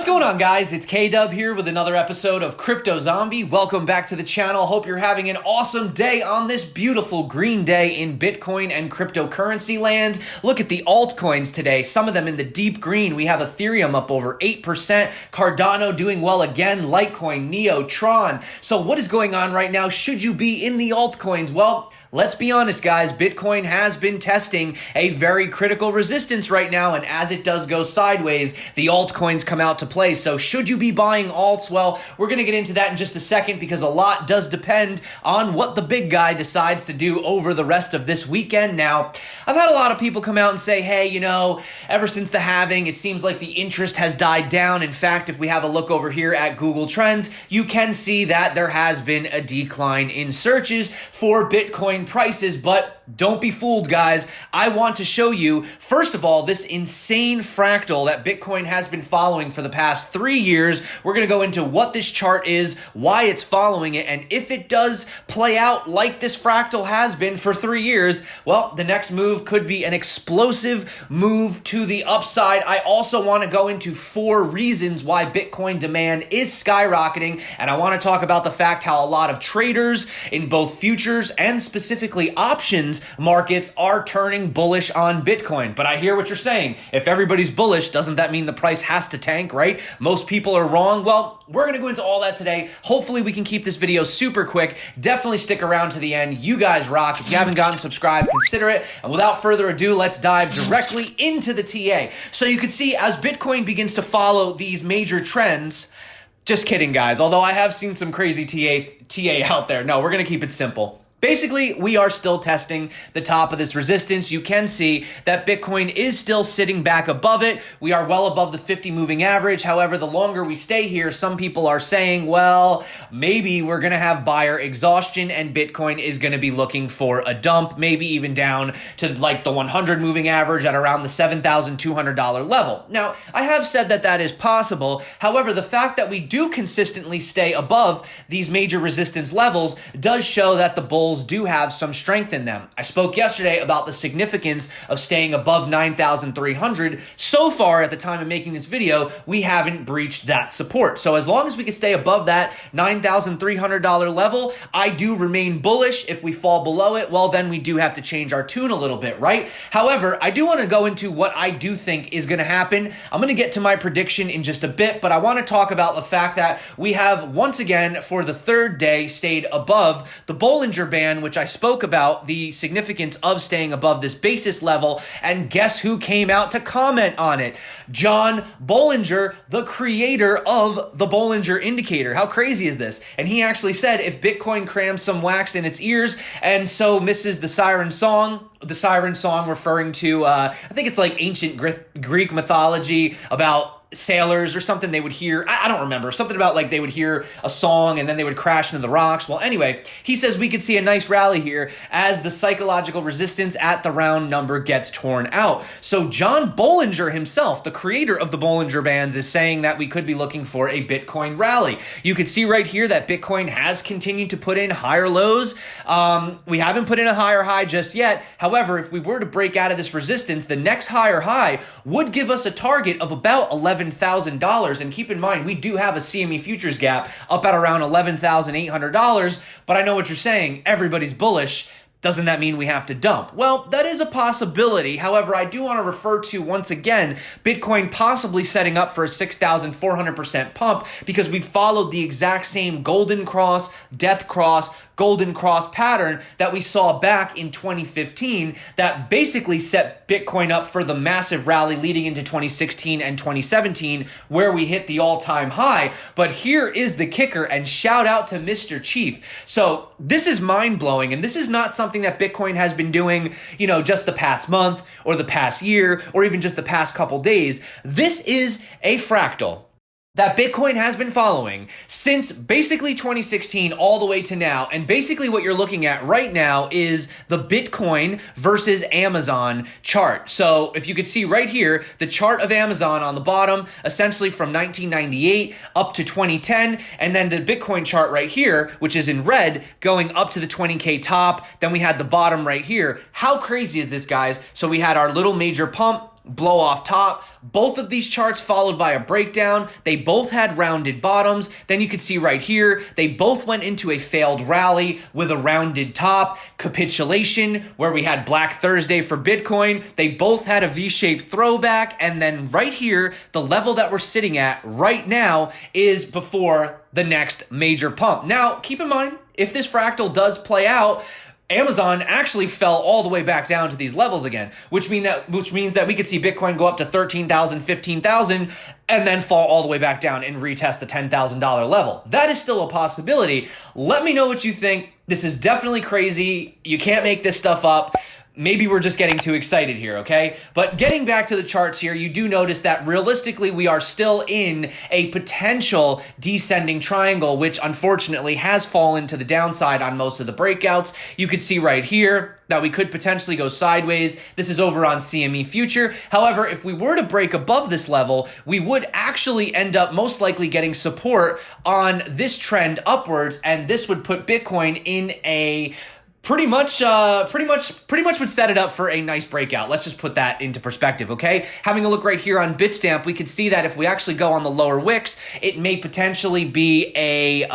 going on, guys? It's K-Dub here with another episode of CryptoZombie. Welcome back to the channel. Hope you're having an awesome day on this beautiful green day in Bitcoin and cryptocurrency land. Look at the altcoins today, some of them in the deep green. We have Ethereum up over 8%, Cardano doing well again, Litecoin, Neo, Tron. So what is going on right now? Should you be in the altcoins? Well, let's be honest, guys. Bitcoin has been testing a very critical resistance right now, and as it does go sideways, the altcoins come out to play. So should you be buying alts? Well, we're going to get into that in just a second because a lot does depend on what the big guy decides to do over the rest of this weekend. Now, I've had a lot of people come out and say, hey, you know, ever since the halving, it seems like the interest has died down. In fact, if we have a look over here at Google Trends, you can see that there has been a decline in searches for Bitcoin prices, but don't be fooled, guys. I want to show you, first of all, this insane fractal that Bitcoin has been following for the past 3 years. We're going to go into what this chart is, why it's following it, and if it does play out like this fractal has been for 3 years, well, the next move could be an explosive move to the upside. I also want to go into 4 reasons why Bitcoin demand is skyrocketing, and I want to talk about the fact how a lot of traders in both futures and specifically options markets are turning bullish on Bitcoin. But I hear what you're saying. If everybody's bullish, doesn't that mean the price has to tank, right? Most people are wrong. Well, we're going to go into all that today. Hopefully we can keep this video super quick. Definitely stick around to the end. You guys rock. If you haven't gotten subscribed, consider it. And without further ado, let's dive directly into the TA. So you can see as Bitcoin begins to follow these major trends, just kidding, guys. Although I have seen some crazy TA out there. No, we're going to keep it simple. Basically, we are still testing the top of this resistance. You can see that Bitcoin is still sitting back above it. We are well above the 50 moving average. However, the longer we stay here, some people are saying, well, maybe we're going to have buyer exhaustion and Bitcoin is going to be looking for a dump, maybe even down to like the 100 moving average at around the $7,200 level. Now, I have said that that is possible. However, the fact that we do consistently stay above these major resistance levels does show that the bulls do have some strength in them. I spoke yesterday about the significance of staying above 9,300. So far, at the time of making this video, we haven't breached that support. So as long as we can stay above that $9,300 level, I do remain bullish. If we fall below it, well, then we do have to change our tune a little bit, right? However, I do want to go into what I do think is going to happen. I'm going to get to my prediction in just a bit, but I want to talk about the fact that we have once again, for the third day, stayed above the Bollinger Band, which I spoke about the significance of staying above this basis level. And guess who came out to comment on it? John Bollinger, the creator of the Bollinger Indicator. How crazy is this? And he actually said, if Bitcoin crams some wax in its ears and so misses the siren song referring to, I think it's like ancient Greek mythology about sailors or something. They would hear, I don't remember, something about like they would hear a song and then they would crash into the rocks. Well, anyway, he says we could see a nice rally here as the psychological resistance at the round number gets torn out. So John Bollinger himself, the creator of the Bollinger Bands, is saying that we could be looking for a Bitcoin rally. You can see right here that Bitcoin has continued to put in higher lows. We haven't put in a higher high just yet. However, if we were to break out of this resistance, the next higher high would give us a target of about $11,000. And keep in mind, we do have a CME futures gap up at around $11,800. But I know what you're saying. Everybody's bullish. Doesn't that mean we have to dump? Well, that is a possibility. However, I do want to refer to, once again, Bitcoin possibly setting up for a 6,400% pump because we followed the exact same golden cross, death cross, golden cross pattern that we saw back in 2015 that basically set Bitcoin up for the massive rally leading into 2016 and 2017 where we hit the all-time high. But here is the kicker, and shout out to Mr. Chief. So this is mind-blowing, and this is not something that Bitcoin has been doing, you know, just the past month or the past year or even just the past couple days. This is a fractal that Bitcoin has been following since basically 2016 all the way to now. And basically what you're looking at right now is the Bitcoin versus Amazon chart. So if you could see right here, the chart of Amazon on the bottom, essentially from 1998 up to 2010, and then the Bitcoin chart right here, which is in red, going up to the 20K top. Then we had the bottom right here. How crazy is this, guys? So we had our little major pump. blow off top. Both of these charts followed by a breakdown. They both had rounded bottoms. Then you could see right here, they both went into a failed rally with a rounded top. Capitulation, where we had Black Thursday for Bitcoin. They both had a V-shaped throwback. And then right here, the level that we're sitting at right now is before the next major pump. Now, keep in mind, if this fractal does play out, Amazon actually fell all the way back down to these levels again, which means that we could see Bitcoin go up to 13,000, 15,000, and then fall all the way back down and retest the $10,000 level. That is still a possibility. Let me know what you think. This is definitely crazy. You can't make this stuff up. Maybe we're just getting too excited here, okay? But getting back to the charts here, you do notice that realistically we are still in a potential descending triangle, which unfortunately has fallen to the downside on most of the breakouts. You could see right here that we could potentially go sideways. This is over on CME Future. However, if we were to break above this level, we would actually end up most likely getting support on this trend upwards, and this would put Bitcoin in a pretty much would set it up for a nice breakout. Let's just put that into perspective, okay? Having a look right here on Bitstamp, we can see that if we actually go on the lower wicks, it may potentially be a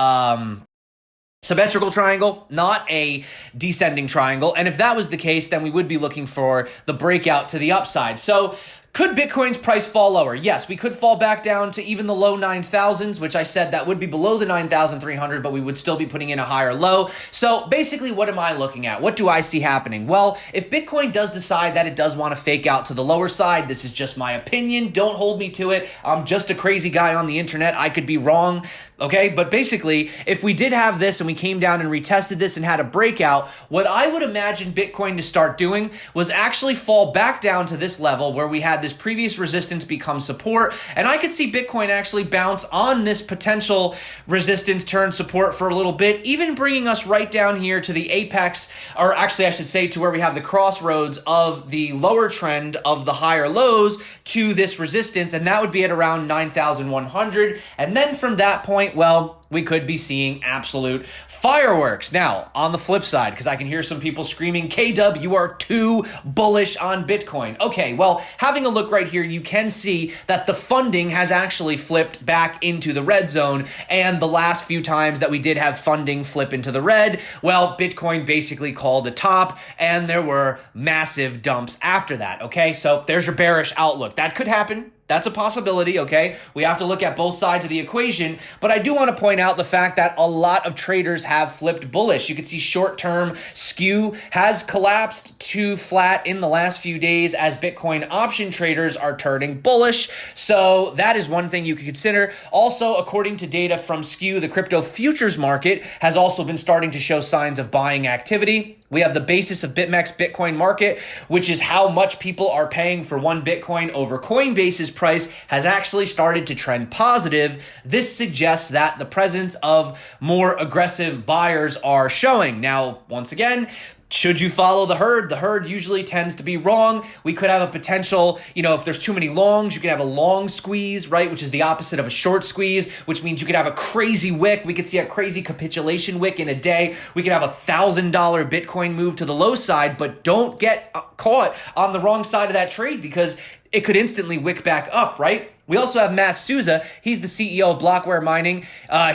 symmetrical triangle, not a descending triangle. And if that was the case, then we would be looking for the breakout to the upside. So could Bitcoin's price fall lower? Yes, we could fall back down to even the low 9,000s, which I said that would be below the 9,300, but we would still be putting in a higher low. So basically, what am I looking at? What do I see happening? Well, if Bitcoin does decide that it does want to fake out to the lower side, this is just my opinion. Don't hold me to it. I'm just a crazy guy on the internet. I could be wrong, okay? But basically, if we did have this and we came down and retested this and had a breakout, what I would imagine Bitcoin to start doing was actually fall back down to this level where we had this previous resistance become support, and I could see Bitcoin actually bounce on this potential resistance turn support for a little bit, even bringing us right down here to the apex, or actually I should say to where we have the crossroads of the lower trend of the higher lows to this resistance, and that would be at around 9,100, and then from that point, well, we could be seeing absolute fireworks. Now, on the flip side, because I can hear some people screaming, K-Dub, you are too bullish on Bitcoin. Okay, well, having a look right here, you can see that the funding has actually flipped back into the red zone, and the last few times that we did have funding flip into the red, well, Bitcoin basically called a top, and there were massive dumps after that, okay? So there's your bearish outlook. That could happen. That's a possibility, okay? We have to look at both sides of the equation, but I do want to point out the fact that a lot of traders have flipped bullish. You can see short-term skew has collapsed to flat in the last few days as Bitcoin option traders are turning bullish. So that is one thing you can consider. Also, according to data from Skew, the crypto futures market has also been starting to show signs of buying activity. We have the basis of BitMEX Bitcoin market, which is how much people are paying for one Bitcoin over Coinbase's price, has actually started to trend positive. This suggests that the presence of more aggressive buyers are showing. Now, once again, should you follow the herd? The herd usually tends to be wrong. We could have a potential, if there's too many longs, you could have a long squeeze, right? Which is the opposite of a short squeeze, which means you could have a crazy wick. We could see a crazy capitulation wick in a day. We could have $1,000 Bitcoin move to the low side, but don't get caught on the wrong side of that trade because it could instantly wick back up, right? We also have Matt Souza. He's the CEO of Blockware Mining.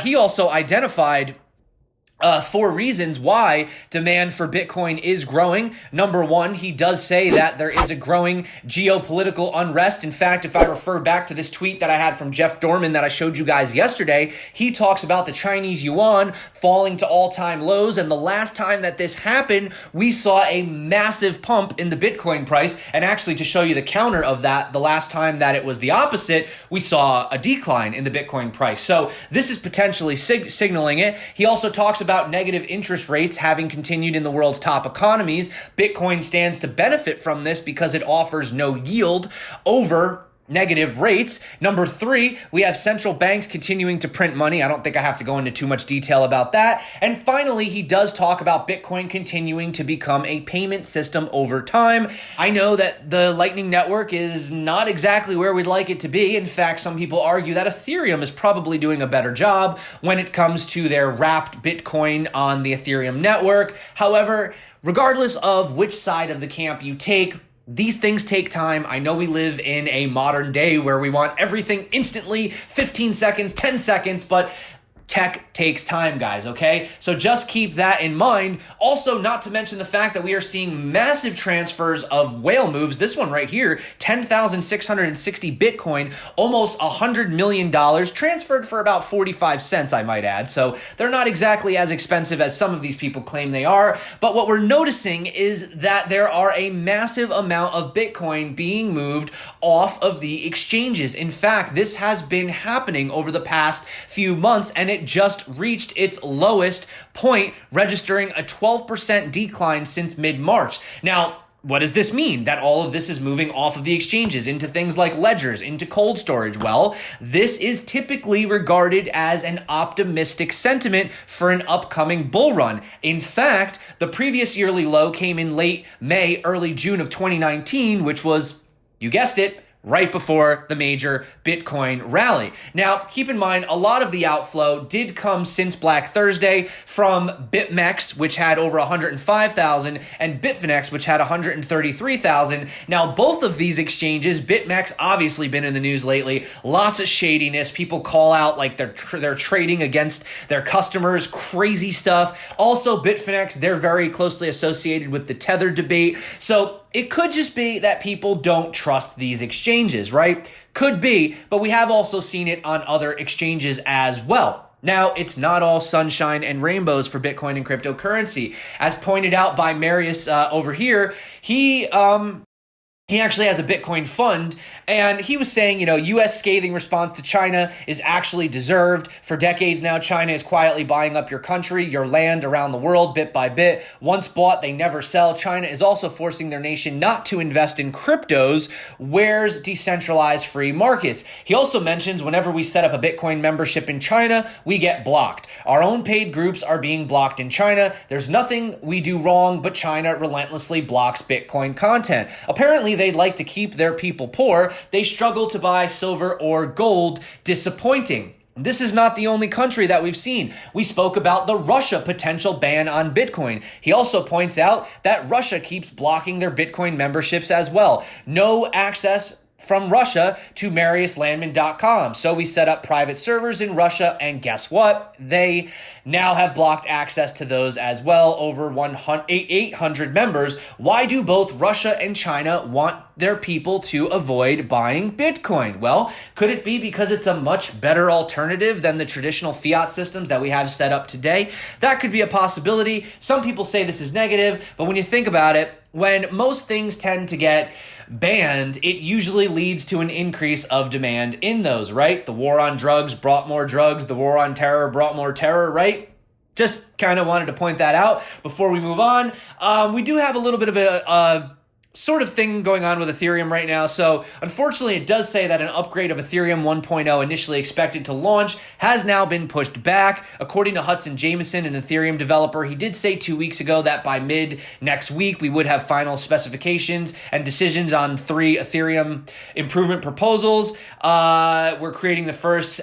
He also identified 4 reasons why demand for Bitcoin is growing. Number 1, he does say that there is a growing geopolitical unrest. In fact, if I refer back to this tweet that I had from Jeff Dorman that I showed you guys yesterday, he talks about the Chinese yuan falling to all-time lows. And the last time that this happened, we saw a massive pump in the Bitcoin price. And actually, to show you the counter of that, the last time that it was the opposite, we saw a decline in the Bitcoin price. So this is potentially signaling it. He also talks about negative interest rates having continued in the world's top economies. Bitcoin stands to benefit from this because it offers no yield over negative rates. Number 3, we have central banks continuing to print money. I don't think I have to go into too much detail about that. And finally, he does talk about Bitcoin continuing to become a payment system over time. I know that the Lightning Network is not exactly where we'd like it to be. In fact, some people argue that Ethereum is probably doing a better job when it comes to their wrapped Bitcoin on the Ethereum network. However, regardless of which side of the camp you take, These things take time. I know we live in a modern day where we want everything instantly, 15 seconds, 10 seconds, but tech takes time, guys, okay? So just keep that in mind. Also, not to mention the fact that we are seeing massive transfers of whale moves. This one right here, 10,660 Bitcoin, almost $100 million, transferred for about 45 cents, I might add. So they're not exactly as expensive as some of these people claim they are. But what we're noticing is that there are a massive amount of Bitcoin being moved off of the exchanges. In fact, this has been happening over the past few months, and it just reached its lowest point, registering a 12% decline since mid-March. Now, what does this mean? That all of this is moving off of the exchanges into things like ledgers, into cold storage? Well, this is typically regarded as an optimistic sentiment for an upcoming bull run. In fact, the previous yearly low came in late May, early June of 2019, which was, you guessed it, right before the major Bitcoin rally. Now, keep in mind, a lot of the outflow did come since Black Thursday from BitMEX, which had over 105,000, and Bitfinex, which had 133,000. Now, both of these exchanges, BitMEX obviously been in the news lately, lots of shadiness. People call out like they're trading against their customers, crazy stuff. Also, Bitfinex, they're very closely associated with the Tether debate. So it could just be that people don't trust these exchanges, right? Could be, but we have also seen it on other exchanges as well. Now, it's not all sunshine and rainbows for Bitcoin and cryptocurrency. As pointed out by Marius over here, he actually has a Bitcoin fund, and he was saying, U.S. scathing response to China is actually deserved. For decades now, China is quietly buying up your country, your land around the world, bit by bit. Once bought, they never sell. China is also forcing their nation not to invest in cryptos. Where's decentralized free markets? He also mentions whenever we set up a Bitcoin membership in China, we get blocked. Our own paid groups are being blocked in China. There's nothing we do wrong, but China relentlessly blocks Bitcoin content. Apparently, they'd like to keep their people poor. They struggle to buy silver or gold. Disappointing. This is not the only country that we've seen. We spoke about the Russia potential ban on Bitcoin. He also points out that Russia keeps blocking their Bitcoin memberships as well. No access from Russia to MariusLandman.com. So we set up private servers in Russia, and guess what? They now have blocked access to those as well, over 800 members. Why do both Russia and China want their people to avoid buying Bitcoin? Well, could it be because it's a much better alternative than the traditional fiat systems that we have set up today? That could be a possibility. Some people say this is negative, but when you think about it, when most things tend to get banned, it usually leads to an increase of demand in those, right? The war on drugs brought more drugs. The war on terror brought more terror, right? Just kind of wanted to point that out before we move on. We do have a little bit of a sort of thing going on with Ethereum right now. So unfortunately, it does say that an upgrade of Ethereum 1.0 initially expected to launch has now been pushed back. According to Hudson Jameson, an Ethereum developer, he did say 2 weeks ago that by mid next week, we would have final specifications and decisions on 3 Ethereum improvement proposals. We're creating the first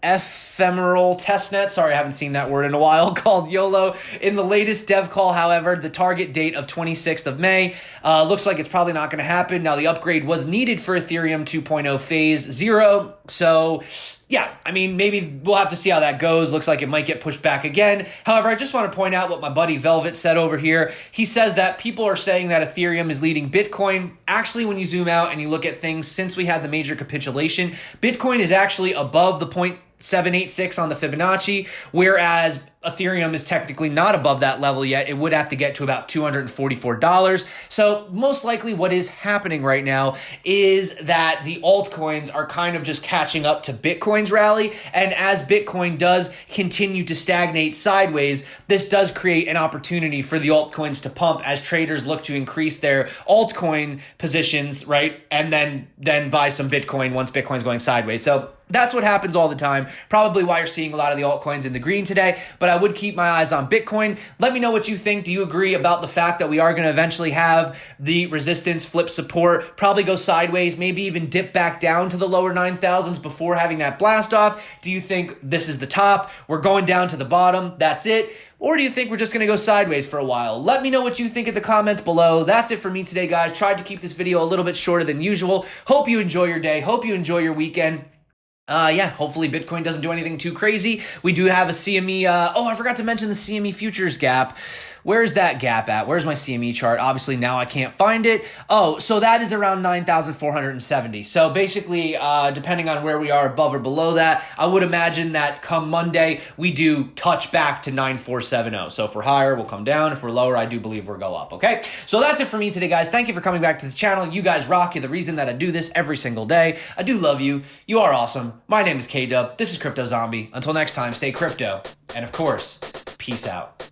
ephemeral testnet, sorry, I haven't seen that word in a while, called YOLO. In the latest dev call, however, the target date of 26th of May looks like it's probably not going to happen. Now, the upgrade was needed for Ethereum 2.0 phase 0, so yeah, I mean, maybe we'll have to see how that goes. Looks like it might get pushed back again. However, I just want to point out what my buddy Velvet said over here. He says that people are saying that Ethereum is leading Bitcoin. Actually, when you zoom out and you look at things since we had the major capitulation, Bitcoin is actually above the 0.786 on the Fibonacci, whereas Ethereum is technically not above that level yet. It would have to get to about $244. So most likely what is happening right now is that the altcoins are kind of just catching up to Bitcoin's rally. And as Bitcoin does continue to stagnate sideways, this does create an opportunity for the altcoins to pump as traders look to increase their altcoin positions, right? And then buy some Bitcoin once Bitcoin's going sideways. So That's what happens all the time. Probably why you're seeing a lot of the altcoins in the green today, but I would keep my eyes on Bitcoin. Let me know what you think. Do you agree about the fact that we are going to eventually have the resistance flip support, probably go sideways, maybe even dip back down to the lower 9,000s before having that blast off? Do you think this is the top? We're going down to the bottom. That's it. Or do you think we're just going to go sideways for a while? Let me know what you think in the comments below. That's it for me today, guys. Tried to keep this video a little bit shorter than usual. Hope you enjoy your day. Hope you enjoy your weekend. Yeah, hopefully Bitcoin doesn't do anything too crazy. We do have a CME, I forgot to mention the CME futures gap. Where's that gap at? Where's my CME chart? Obviously now I can't find it. Oh, so that is around 9,470. So basically, depending on where we are above or below that, I would imagine that come Monday, we do touch back to 9,470. So if we're higher, we'll come down. If we're lower, I do believe we'll go up, okay? So that's it for me today, guys. Thank you for coming back to the channel. You guys rock. You're the reason that I do this every single day. I do love you. You are awesome. My name is K-Dub. This is CryptoZombie. Until next time, stay crypto. And of course, peace out.